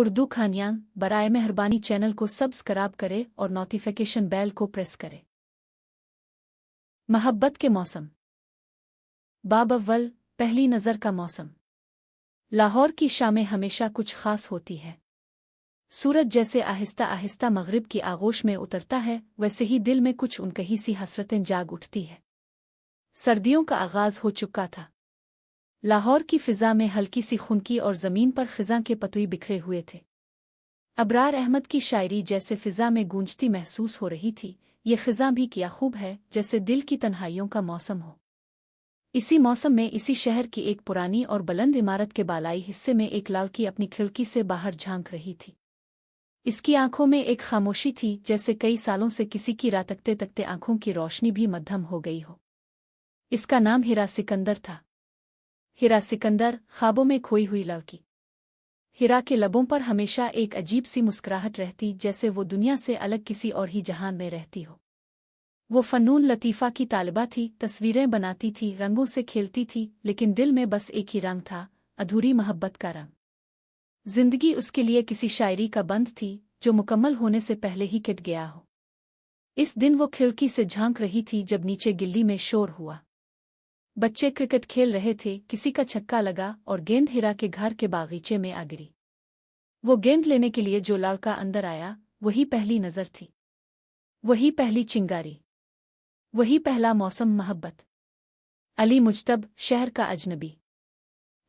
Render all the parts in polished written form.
उर्दू खानियां बराए मेहरबानी चैनल को सब्सक्राइब करे और नोटिफिकेशन बेल को प्रेस करे। मोहब्बत के मौसम। बाब अव्वल, पहली नज़र का मौसम। लाहौर की शामें हमेशा कुछ खास होती है। सूरज जैसे आहिस्ता आहिस्ता मगरिब की आगोश में उतरता है, वैसे ही दिल में कुछ उनकही सी हसरतें जाग उठती है। सर्दियों का आगाज हो चुका था। लाहौर की फिजा में हल्की सी खुनकी और ज़मीन पर खिज़ां के पतुई बिखरे हुए थे। अबरार अहमद की शायरी जैसे फिजा में गूंजती महसूस हो रही थी। ये खिज़ां भी क्या खूब है, जैसे दिल की तन्हाइयों का मौसम हो। इसी मौसम में इसी शहर की एक पुरानी और बुलंद इमारत के बालाई हिस्से में एक लड़की अपनी खिड़की से बाहर झांक रही थी। इसकी आंखों में एक खामोशी थी, जैसे कई सालों से किसी की रात तकते तकते आंखों की रोशनी भी मद्धम हो गई हो। इसका नाम हिरा सिकंदर था। हिरा सिकंदर, ख्वाबों में खोई हुई लड़की। हिरा के लबों पर हमेशा एक अजीब सी मुस्कुराहट रहती, जैसे वो दुनिया से अलग किसी और ही जहान में रहती हो। वो फनून लतीफ़ा की तालिबा थी, तस्वीरें बनाती थी, रंगों से खेलती थी, लेकिन दिल में बस एक ही रंग था, अधूरी मोहब्बत का रंग। जिंदगी उसके लिए किसी शायरी का बंध थी, जो मुकम्मल होने से पहले ही कट गया हो। इस दिन वो खिड़की से झांक रही थी जब नीचे गिल्ली में शोर हुआ। बच्चे क्रिकेट खेल रहे थे, किसी का छक्का लगा और गेंद हिरा के घर के बागीचे में आ गिरी। वो गेंद लेने के लिए जो लड़का अंदर आया, वही पहली नज़र थी। वही पहली चिंगारी। वही पहला मौसम मोहब्बत। अली मुज्तब, शहर का अजनबी।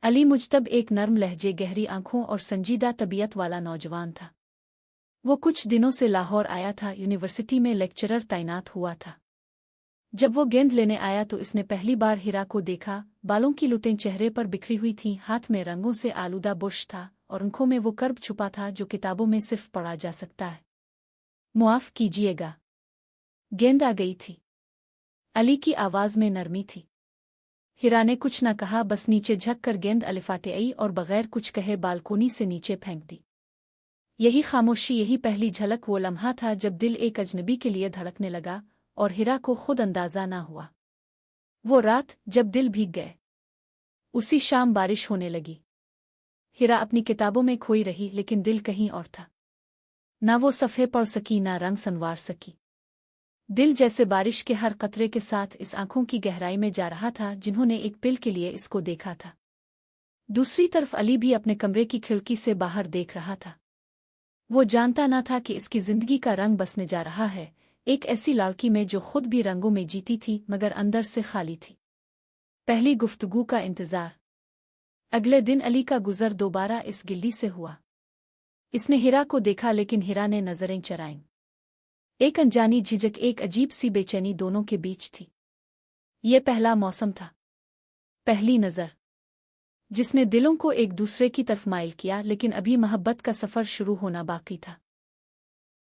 अली मुज्तब एक नर्म लहजे, गहरी आंखों और संजीदा तबीयत वाला नौजवान था। वो कुछ दिनों से लाहौर आया था, यूनिवर्सिटी में लेक्चरर तैनात हुआ था। जब वो गेंद लेने आया तो इसने पहली बार हिरा को देखा। बालों की लुटें चेहरे पर बिखरी हुई थीं, हाथ में रंगों से आलूदा बुर्श था और आंखों में वो कर्ब छुपा था जो किताबों में सिर्फ पढ़ा जा सकता है। मुआफ कीजिएगा। गेंद आ गई थी। अली की आवाज में नरमी थी। हिरा ने कुछ न कहा, बस नीचे झक कर गेंद अलिफाटे आई और बगैर कुछ कहे बालकोनी से नीचे फेंक दी। यही खामोशी, यही पहली झलक वो लम्हा था जब दिल एक अजनबी के लिए धड़कने लगा और हिरा को खुद अंदाजा ना हुआ। वो रात जब दिल भीग गए। उसी शाम बारिश होने लगी। हिरा अपनी किताबों में खोई रही, लेकिन दिल कहीं और था। ना वो सफ़े पढ़ सकी, ना रंग संवार सकी। दिल जैसे बारिश के हर कतरे के साथ इस आंखों की गहराई में जा रहा था जिन्होंने एक पल के लिए इसको देखा था। दूसरी तरफ अली भी अपने कमरे की खिड़की से बाहर देख रहा था। वो जानता ना था कि इसकी जिंदगी का रंग बसने जा रहा है, एक ऐसी लड़की में जो खुद भी रंगों में जीती थी मगर अंदर से खाली थी। पहली गुफ्तगू का इंतजार। अगले दिन अली का गुजर दोबारा इस गिल्ली से हुआ। इसने हिरा को देखा, लेकिन हिरा ने नजरें चराईं। एक अनजानी झिझक, एक अजीब सी बेचैनी दोनों के बीच थी। ये पहला मौसम था, पहली नज़र, जिसने दिलों को एक दूसरे की तरफ माइल किया, लेकिन अभी मोहब्बत का सफ़र शुरू होना बाकी था।